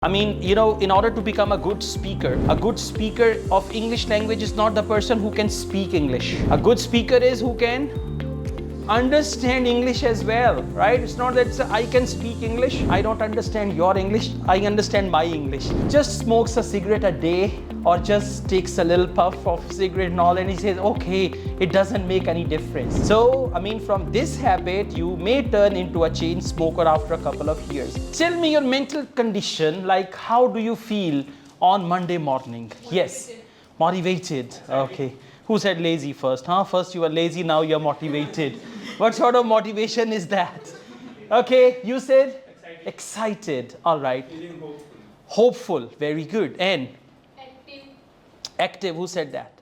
In order to become a good speaker of English language is not the person who can speak English. A good speaker is who can understand English as well, right? It's not that I can speak English, I don't understand your English, I understand my English. Just smokes a cigarette a day or just takes a little puff of cigarette and all, and he says, okay, it doesn't make any difference. So, from this habit, you may turn into a chain smoker after a couple of years. Tell me your mental condition, like how do you feel on Monday morning? Motivated. Yes, motivated, okay. Who said lazy first? First you were lazy, now you're motivated. What sort of motivation is that? Okay, you said? Excited. All right. Feeling hopeful. Hopeful, very good. And? Active. Active, who said that?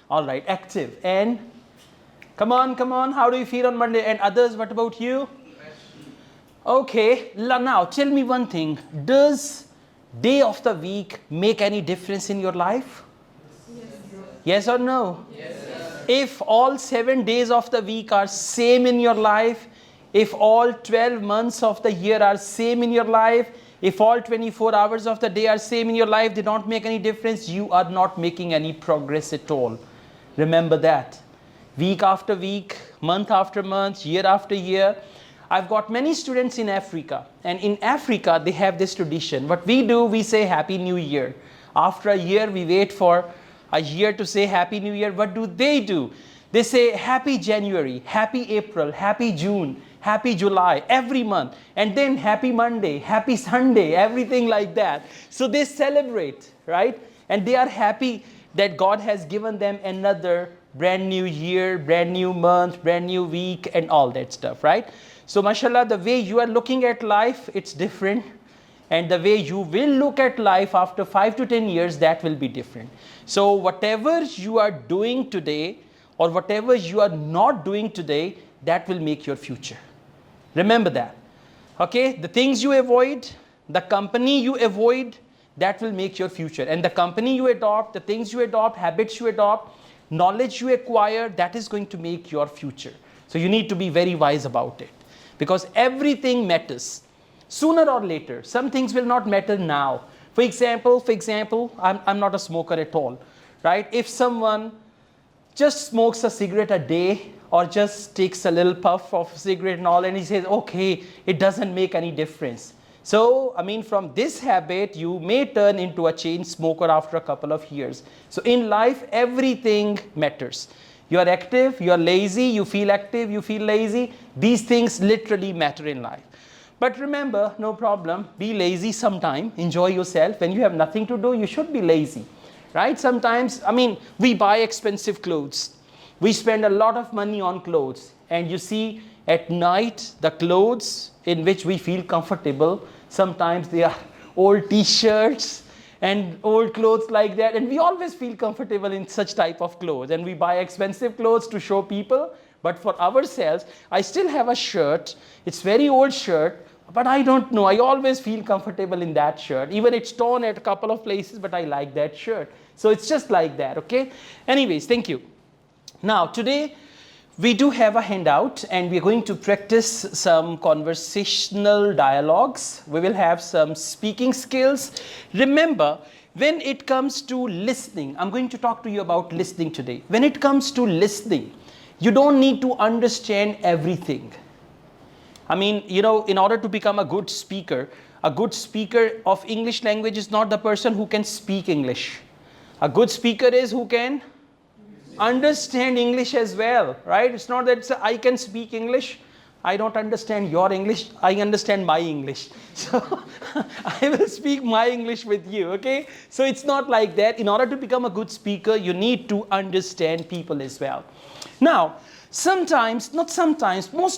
All right, active. And? Come on, how do you feel on Monday? And others, what about you? Okay, now tell me one thing. Does day of the week make any difference in your life? Yes or no? Yes. If all 7 days of the week are same in your life, if all 12 months of the year are same in your life, if all 24 hours of the day are same in your life, they don't make any difference, you are not making any progress at all. Remember that. Week after week, month after month, year after year. I've got many students in Africa, and in Africa they have this tradition. What we do, we say Happy New Year. After a year, we wait for a year to say Happy New Year. What do? They say Happy January, Happy April, Happy June, Happy July, every month. And then Happy Monday, Happy Sunday, everything like that. So they celebrate, right? And they are happy that God has given them another brand new year, brand new month, brand new week, and all that stuff, right? So mashallah, the way you are looking at life, it's different. And the way you will look at life after 5 to 10 years, that will be different. So whatever you are doing today or whatever you are not doing today, that will make your future. Remember that. Okay, the things you avoid, the company you avoid, that will make your future. And the company you adopt, the things you adopt, habits you adopt, knowledge you acquire, that is going to make your future. So you need to be very wise about it, because everything matters. Sooner or later, some things will not matter now. For example, I'm not a smoker at all, right? If someone just smokes a cigarette a day or just takes a little puff of cigarette and all, and he says, okay, it doesn't make any difference. So, from this habit, you may turn into a chain smoker after a couple of years. So in life, everything matters. You are active, you are lazy, you feel active, you feel lazy. These things literally matter in life. But remember, no problem, be lazy sometime, enjoy yourself. When you have nothing to do, you should be lazy, right? Sometimes, we buy expensive clothes. We spend a lot of money on clothes. And you see, at night, the clothes in which we feel comfortable, sometimes they are old t-shirts and old clothes like that. And we always feel comfortable in such type of clothes. And we buy expensive clothes to show people. But for ourselves, I still have a shirt. It's very old shirt. But I don't know, I always feel comfortable in that shirt. Even it's torn at a couple of places, but I like that shirt. So it's just like that, okay? Anyways, thank you. Now, today, we do have a handout, and we're going to practice some conversational dialogues. We will have some speaking skills. Remember, when it comes to listening, I'm going to talk to you about listening today. When it comes to listening, you don't need to understand everything. In order to become a good speaker of English language is not the person who can speak English. A good speaker is who can understand English as well, right? It's not that I can speak English, I don't understand your English, I understand my English. So I will speak my English with you, okay? So it's not like that. In order to become a good speaker, you need to understand people as well. Now, most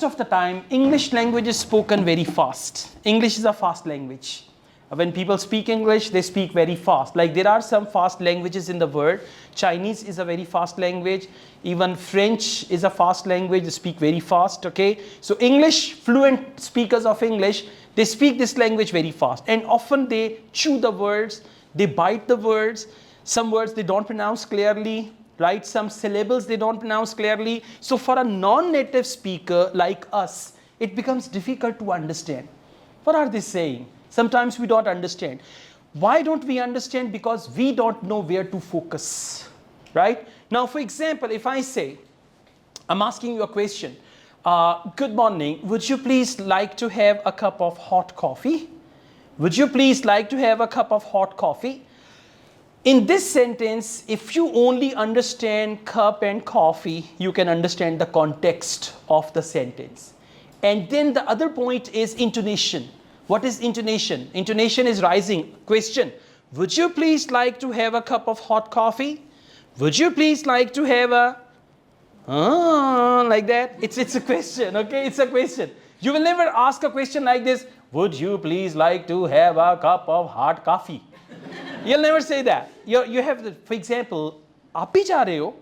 of the time, English language is spoken very fast. English is a fast language. When people speak English, they speak very fast. Like there are some fast languages in the world. Chinese is a very fast language. Even French is a fast language. They speak very fast, okay? So English, fluent speakers of English, they speak this language very fast. And often they chew the words, they bite the words. Some words they don't pronounce clearly. Right? Some syllables they don't pronounce clearly. So for a non-native speaker like us, it becomes difficult to understand. What are they saying? Sometimes we don't understand. Why don't we understand? Because we don't know where to focus, right? Now, for example, if I say, I'm asking you a question. Good morning. Would you please like to have a cup of hot coffee? Would you please like to have a cup of hot coffee? In this sentence, if you only understand cup and coffee, you can understand the context of the sentence. And then the other point is intonation. What is intonation? Intonation is rising. Question. Would you please like to have a cup of hot coffee? Would you please like to have a... like that? It's a question, okay? It's a question. You will never ask a question like this. Would you please like to have a cup of hot coffee? You'll never say that. You have, for example, आप भी चाह रहे हो?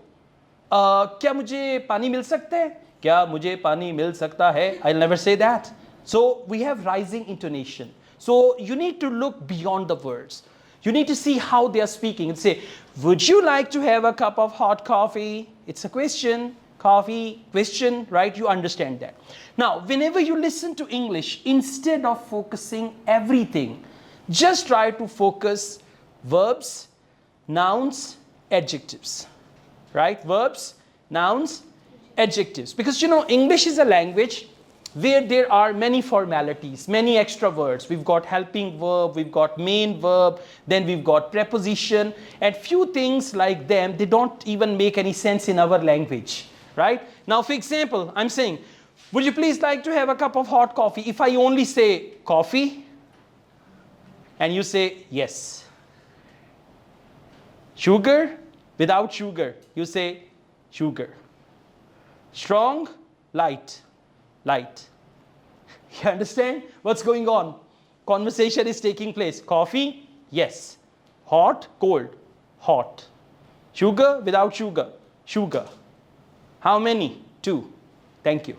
क्या मुझे पानी मिल सकता है? क्या मुझे पानी मिल सकता है? I'll never say that. So we have rising intonation. So you need to look beyond the words. You need to see how they are speaking and say, would you like to have a cup of hot coffee? It's a question. Coffee, question, right? You understand that. Now, whenever you listen to English, instead of focusing everything, just try to focus verbs, nouns, adjectives, right? Verbs, nouns, adjectives. Because you know, English is a language where there are many formalities, many extra words. We've got helping verb, we've got main verb, then we've got preposition, and few things like them, they don't even make any sense in our language, right? Now, for example, I'm saying, would you please like to have a cup of hot coffee? If I only say coffee, and you say yes. Sugar, without sugar, you say sugar. Strong, light. Light. You understand what's going on? Conversation is taking place. Coffee, yes. Hot, cold, hot. Sugar, without sugar, sugar. How many? 2. Thank you.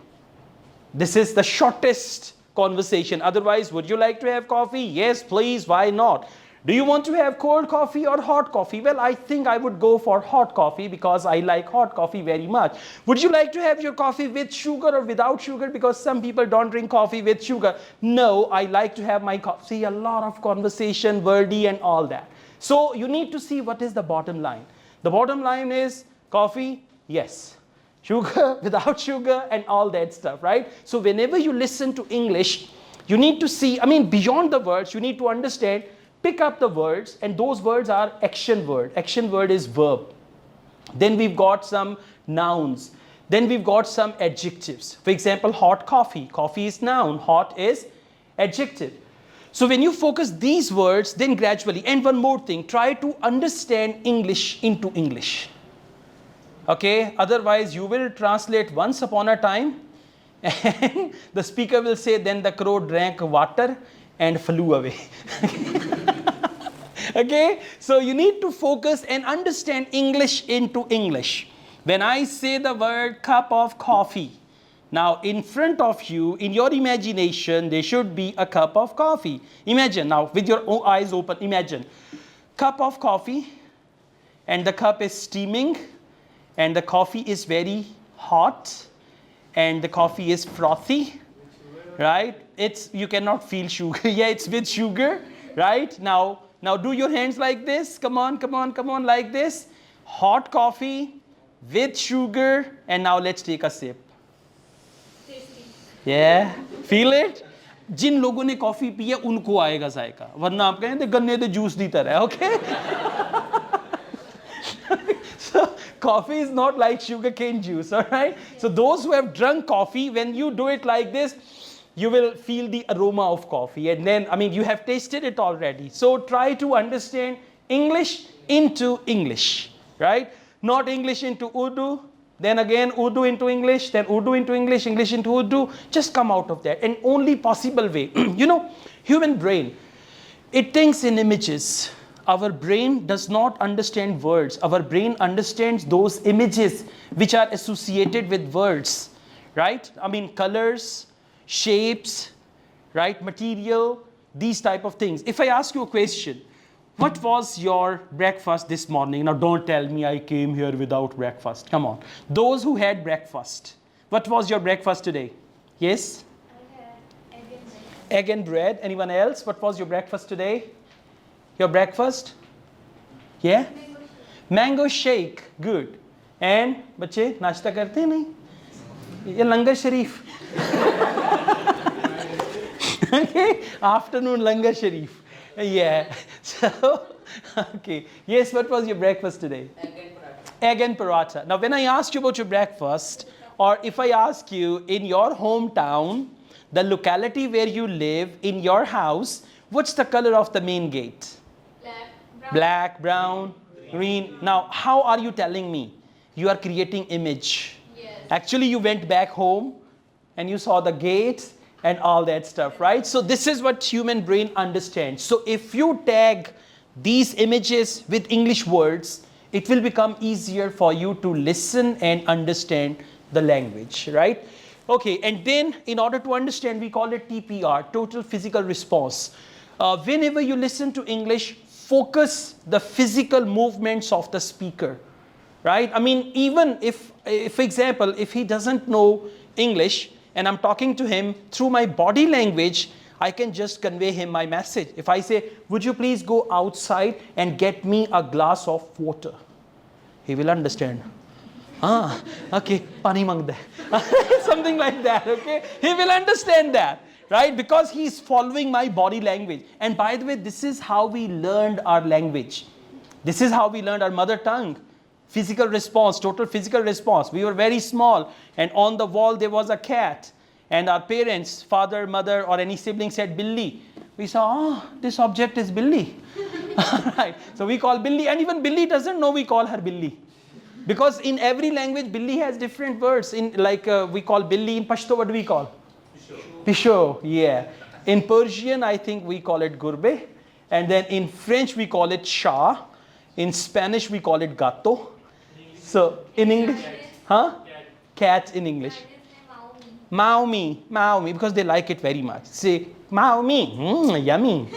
This is the shortest conversation. Otherwise, would you like to have coffee? Yes, please. Why not? Do you want to have cold coffee or hot coffee? Well, I think I would go for hot coffee because I like hot coffee very much. Would you like to have your coffee with sugar or without sugar? Because some people don't drink coffee with sugar. No, I like to have my coffee. See, a lot of conversation, wordy and all that. So you need to see what is the bottom line. The bottom line is coffee, yes. Sugar, without sugar and all that stuff, right? So whenever you listen to English, you need to see, beyond the words, you need to understand. Pick up the words, and those words are action word. Action word is verb. Then we've got some nouns. Then we've got some adjectives. For example, hot coffee. Coffee is noun. Hot is adjective. So when you focus these words, then gradually, and one more thing, try to understand English into English. Okay? Otherwise, you will translate once upon a time, and the speaker will say, then the crow drank water and flew away. Okay, so you need to focus and understand English into English. When I say the word cup of coffee, now in front of you, in your imagination, there should be a cup of coffee. Imagine now, with your eyes open, imagine cup of coffee, and the cup is steaming, and the coffee is very hot, and the coffee is frothy, right? You cannot feel sugar. Yeah, it's with sugar, right? Now do your hands like this. Come on, like this. Hot coffee with sugar, and now let's take a sip. Tasty. Yeah, feel it? जिन लोगों ने coffee P है उनको आएगा जायका, वरना आप कहें गन्ने दे juice दी तरह, okay? So coffee is not like sugarcane juice, all right? So those who have drunk coffee, when you do it like this, you will feel the aroma of coffee, and then, you have tasted it already. So try to understand English into English, right? Not English into Urdu, then again Urdu into English, then Urdu into English, English into Urdu. Just come out of that. And only possible way, human brain, it thinks in images. Our brain does not understand words. Our brain understands those images which are associated with words, right? Colors, shapes, right? Material, these type of things. If I ask you a question, what was your breakfast this morning? Now don't tell me I came here without breakfast. Come on. Those who had breakfast, what was your breakfast today? Yes? I had egg and bread. Egg and bread. Anyone else? What was your breakfast today? Your breakfast? Yeah? Mango shake. Good. And बच्चे नाश्ता करते हैं नहीं? ये लंगर शरीफ. Okay. Afternoon langar sharif. Yeah. So, okay. Yes, what was your breakfast today? Egg and paratha. Now, when I asked you about your breakfast, or if I ask you in your hometown, the locality where you live, in your house, what's the color of the main gate? Black, brown, green. Now, how are you telling me? You are creating image. Yes. Actually, you went back home and you saw the gates and all that stuff, right? So this is what human brain understands. So if you tag these images with English words, it will become easier for you to listen and understand the language, right? Okay, and then in order to understand, we call it TPR, total physical response. Whenever you listen to English, focus the physical movements of the speaker, right? I mean, even if, for example, if he doesn't know English and I'm talking to him through my body language, I can just convey him my message. If I say, would you please go outside and get me a glass of water? He will understand. Ah, okay, pani mangda. Something like that, okay? He will understand that, right? Because he's following my body language. And by the way, this is how we learned our language. This is how we learned our mother tongue. Physical response, total physical response. We were very small, and on the wall there was a cat. And our parents, father, mother, or any sibling said Billy. We saw, oh, this object is Billy. Right. So we call Billy, and even Billy doesn't know we call her Billy. Because in every language, Billy has different words. In like we call Billy in Pashto, what do we call? Pisho, yeah. In Persian, I think we call it Gurbe. And then in French, we call it Shah. In Spanish, we call it Gato. So in English, huh? Cat in English. Maumi, Maumi, because they like it very much. Say, Maumi, yummy.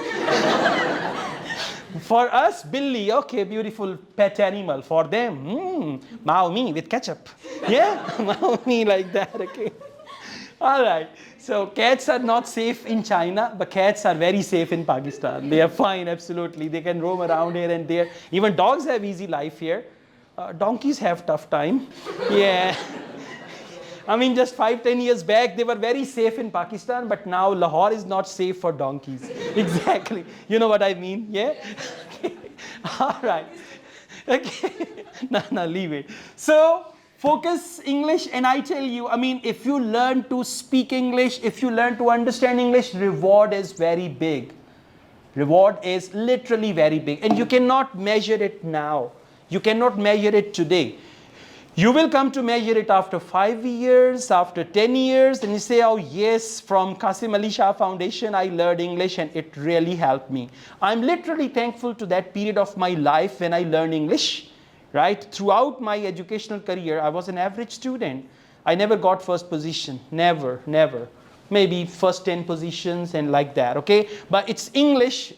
For us, Billy, okay, beautiful pet animal. For them, Maumi with ketchup. Yeah, Maumi like that, okay. All right. So cats are not safe in China, but cats are very safe in Pakistan. They are fine, absolutely. They can roam around here and there. Even dogs have easy life here. Donkeys have tough time. Yeah. I mean, just 5-10 years back, they were very safe in Pakistan, but now Lahore is not safe for donkeys. Exactly. You know what I mean? Yeah? Okay. All right. Okay. No, leave it. So, focus English, and I tell you, I mean, if you learn to speak English, if you learn to understand English, reward is very big. Reward is literally very big, and you cannot measure it now. You cannot measure it today. You will come to measure it after 5 years, after 10 years, and you say, oh yes, from Qasim Ali Shah Foundation, I learned English and it really helped me. I'm literally thankful to that period of my life when I learned English, right? Throughout my educational career, I was an average student. I never got first position, never. Maybe first 10 positions and like that, okay? But it's English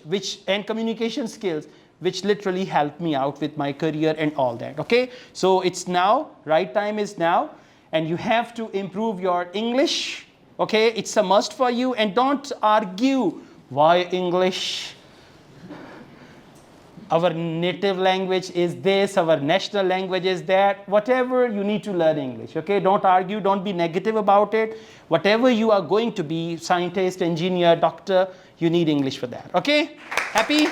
and communication skills which literally helped me out with my career and all that, okay? So it's now, right time is now, and you have to improve your English, okay? It's a must for you, and don't argue why English. Our native language is this, our national language is that. Whatever, you need to learn English, okay? Don't argue, don't be negative about it. Whatever you are going to be, scientist, engineer, doctor, you need English for that, okay? Happy?